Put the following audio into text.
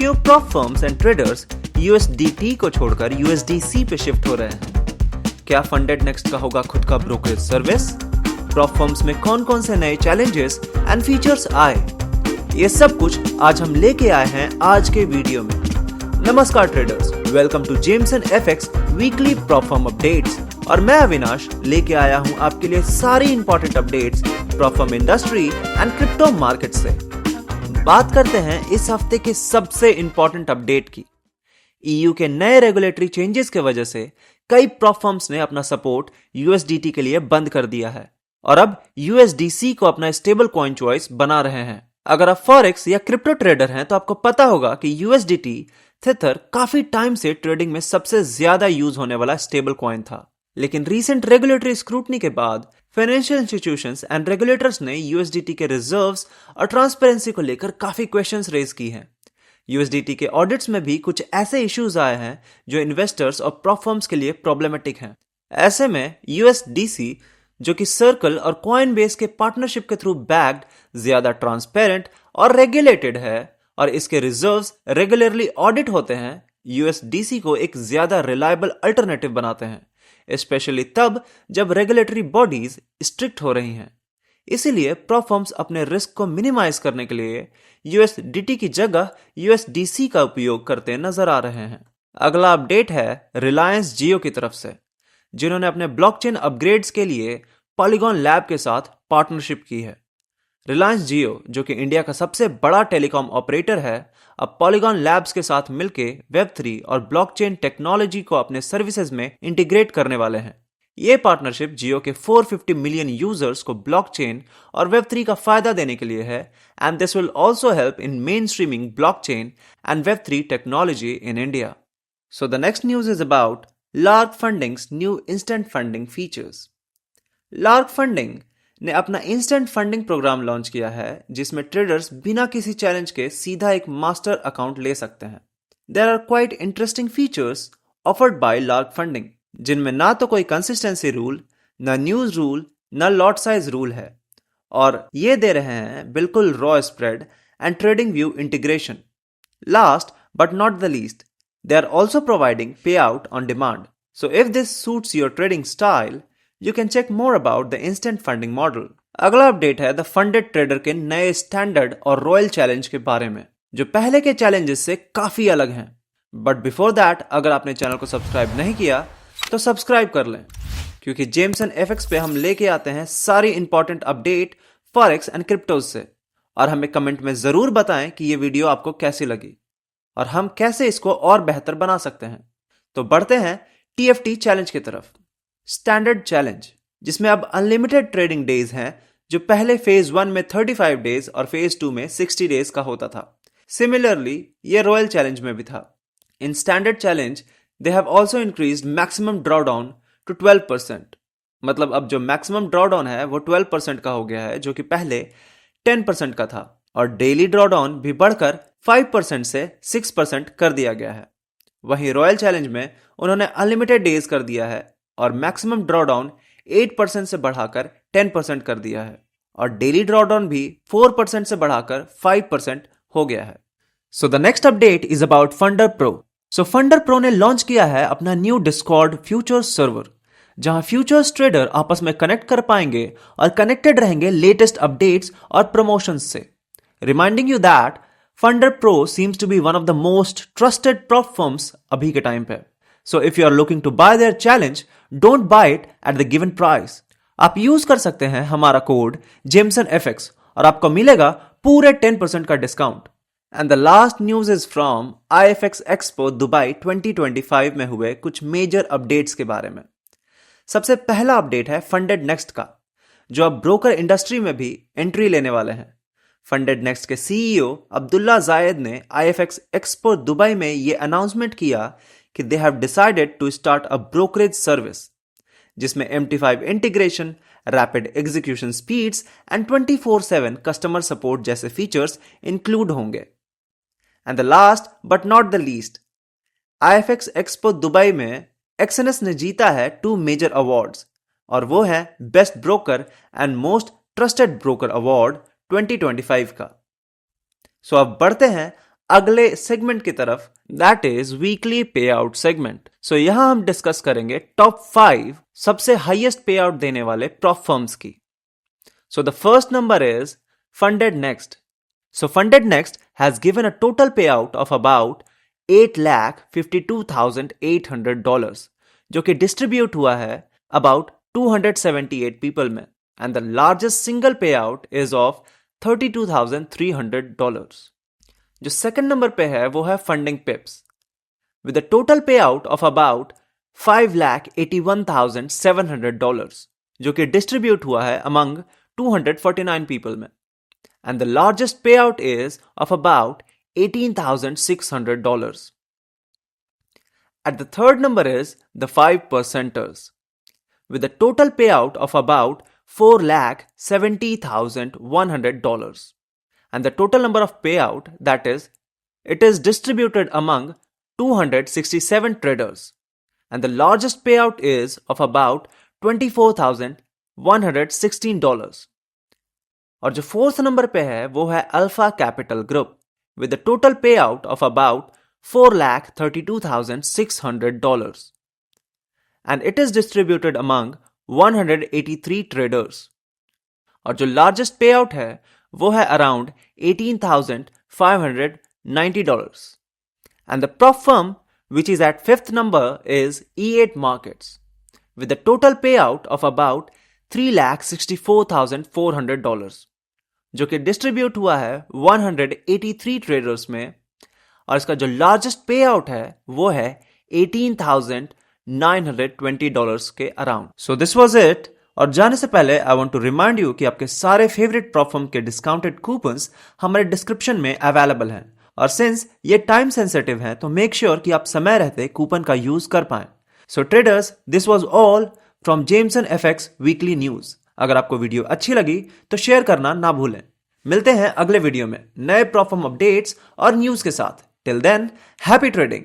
क्यों prop firms and traders USDT को छोड़कर USDC पे शिफ्ट हो रहे हैं? क्या फंडेड नेक्स्ट का होगा खुद का ब्रोकरेज सर्विस? प्रॉप फर्म्स में कौन कौन से नए चैलेंजेस एंड फीचर्स आए? ये सब कुछ आज हम लेके आए हैं आज के वीडियो में। नमस्कार traders, welcome to Jameson FX weekly prop firm updates और मैं अविनाश लेके आया हूं आपके लिए सारी important updates prop firm industry and crypto market से। बात करते हैं इस हफ्ते के सबसे इंपॉर्टेंट अपडेट की। EU के नए रेगुलेटरी चेंजेस के वजह से कई प्रॉप फर्म्स ने अपना सपोर्ट USDT के लिए बंद कर दिया है और अब USDC को अपना स्टेबल कॉइन चॉइस बना रहे हैं। अगर आप फॉरेक्स या क्रिप्टो ट्रेडर हैं तो आपको पता होगा कि USDT थेथर काफी टाइम से ट्रेडिंग में सबसे ज्यादा यूज होने वाला स्टेबल कॉइन था, लेकिन रीसेंट रेगुलेटरी स्क्रूटनी के बाद फाइनेंशियल इंस्टीट्यूशंस एंड रेगुलेटर्स ने USDT के रिजर्व्स और ट्रांसपेरेंसी को लेकर काफी क्वेश्चंस रेज की हैं। USDT के ऑडिट्स में भी कुछ ऐसे इश्यूज आए हैं जो इन्वेस्टर्स और प्रॉप फर्म्स के लिए प्रॉब्लमेटिक हैं। ऐसे में USDC, जो कि सर्कल और कॉइनबेस के पार्टनरशिप के थ्रू बैक्ड, ज्यादा ट्रांसपेरेंट और रेगुलेटेड है और इसके रिजर्व्स रेगुलरली ऑडिट होते हैं, USDC को एक ज्यादा रिलायबल अल्टरनेटिव बनाते हैं, स्पेशली तब जब रेगुलेटरी बॉडीज स्ट्रिक्ट हो रही हैं। इसीलिए प्रॉप फर्म्स अपने रिस्क को मिनिमाइज करने के लिए USDT की जगह USDC का उपयोग करते नजर आ रहे हैं। अगला अपडेट है रिलायंस जियो की तरफ से, जिन्होंने अपने ब्लॉकचेन अपग्रेड्स के लिए पॉलीगॉन लैब के साथ पार्टनरशिप की है। रिलायंस जियो, जो कि इंडिया का सबसे बड़ा टेलीकॉम ऑपरेटर है, अब पॉलीगॉन लैब्स के साथ मिलके Web3 और ब्लॉकचेन टेक्नोलॉजी को अपने सर्विसेज में इंटीग्रेट करने वाले हैं। ये पार्टनरशिप जियो के 450 मिलियन यूजर्स को ब्लॉकचेन और Web3 का फायदा देने के लिए है, and this will also help in main streaming blockchain and Web3 technology in India. So the next news is about lark fundings new instant funding features. Lark funding ने अपना इंस्टेंट फंडिंग प्रोग्राम लॉन्च किया है, जिसमें traders बिना किसी challenge के सीधा एक मास्टर अकाउंट ले सकते हैं। There are quite interesting features offered by Lark Funding, जिनमें ना तो कोई कंसिस्टेंसी रूल, ना न्यूज रूल, ना लॉट साइज रूल है, और ये दे रहे हैं बिल्कुल raw spread and TradingView integration. Last but not the least, they are also providing payout on demand. So if this suits your trading style, you can check more about the instant funding model. अगला update है the funded trader के नए standard और royal challenge के बारे में, जो पहले के चैलेंजेस से काफी अलग हैं। बट बिफोर दैट, अगर आपने चैनल को सब्सक्राइब नहीं किया तो सब्सक्राइब कर लें, क्योंकि जेम्सन FX पे हम लेके आते हैं सारी important update forex and cryptos से। और हमें कमेंट में जरूर बताएं कि ये वीडियो आपको कैसी लगी और हम कैसे इसको और बेहतर बना सकते हैं। तो बढ़ते हैं TFT चैलेंज की तरफ। स्टैंडर्ड चैलेंज, जिसमें अब अनलिमिटेड ट्रेडिंग डेज हैं, जो पहले फेज 1 में 35 डेज और फेज 2 में 60 डेज का होता था। सिमिलरली ये रॉयल चैलेंज में भी था। In standard challenge they have also increased maximum drawdown to 12%। मतलब अब जो मैक्सिमम ड्रॉडाउन है वो 12% का हो गया है, जो कि पहले 10% का था, और डेली ड्रॉडाउन भी बढ़कर 5% से 6% कर दिया गया है। वहीं रॉयल चैलेंज में उन्होंने अनलिमिटेड डेज कर दिया है और मैक्सिमम ड्रॉडाउन 8% से बढ़ाकर 10% कर दिया है, और डेली ड्रॉडाउन भी 4% से बढ़ाकर 5% हो गया है। So the next update is about funder pro. So funder pro ने लॉन्च किया है अपना न्यू डिस्कॉर्ड फ्यूचर्स सर्वर, जहां फ्यूचर्स ट्रेडर आपस में कनेक्ट कर पाएंगे और कनेक्टेड रहेंगे लेटेस्ट अपडेट्स और प्रमोशंस से। Reminding you that Funder Pro seems to be one of the most trusted prop firms अभी के टाइम पे। So if you are looking to buy their challenge, don't buy it at the given price. आप use कर सकते हैं हमारा code Jameson FX और आपको मिलेगा पूरे 10% का discount. And the last news is from IFX Expo Dubai 2025 में हुए कुछ मेजर अपडेट्स के बारे में। सबसे पहला अपडेट है फंडेड नेक्स्ट का, जो अब ब्रोकर इंडस्ट्री में भी एंट्री लेने वाले हैं। फंडेड नेक्स्ट के CEO अब्दुल्ला जायद ने IFX एक्सपो दुबई में यह अनाउंसमेंट किया कि they have decided to start a brokerage service, जिसमें MT5 integration, rapid execution speeds and 24/7 customer support जैसे फीचर्स इंक्लूड होंगे। And the last but not the least, IFX expo Dubai में XNS ने जीता है 2 मेजर अवार्ड्स, और वो है best broker and most trusted broker award 2025 का। सो अब बढ़ते हैं अगले सेगमेंट की तरफ, दैट इज वीकली पे आउट सेगमेंट। सो यहां हम डिस्कस करेंगे टॉप 5 सबसे हाईएस्ट पे आउट देने वाले प्रॉप फर्म्स की। So the first number is funded next. So funded next has given a total पे आउट ऑफ अबाउट $8,52,800, जो कि डिस्ट्रीब्यूट हुआ है अबाउट 278 पीपल में, एंड द लार्जेस्ट सिंगल पे आउट इज ऑफ $32,300। जो सेकंड नंबर पे है वो है फंडिंग पिप्स विद अ टोटल पे आउट ऑफ अबाउट $5,81,700, जो कि डिस्ट्रीब्यूट हुआ है अमंग 249 पीपल में, एंड द लार्जेस्ट पे out is of about $18,600. At the third number is the 5%ers with a total payout of about $4,70,100, and the total number of payout, that is, it is distributed among 267 traders, and the largest payout is of about $24,116. और जो fourth number पे है वो है alpha capital group with a total payout of about $4,32,600, and it is distributed among 183 traders. और जो largest payout है वो है around $18,590, and the prop firm which is at fifth number is E8 Markets with a total payout of about $3,64,400, जो कि distribute हुआ है 183 traders में, और इसका जो लार्जेस्ट पे आउट है वो है $18,920 के अराउंड। So this was it. और जाने से पहले I want to remind you कि आपके सारे फेवरेट प्रॉप फर्म के डिस्काउंटेड कूपन्स हमारे डिस्क्रिप्शन में अवेलेबल हैं, और सिंस ये टाइम सेंसिटिव हैं तो मेक श्योर कि आप समय रहते कूपन का यूज कर पाएं। So traders, this was all from Jameson FX weekly news. अगर आपको वीडियो अच्छी लगी तो शेयर करना ना भूलें। मिलते हैं अगले वीडियो में नए प्रॉप फर्म अपडेट्स और न्यूज के साथ। Till then, happy trading.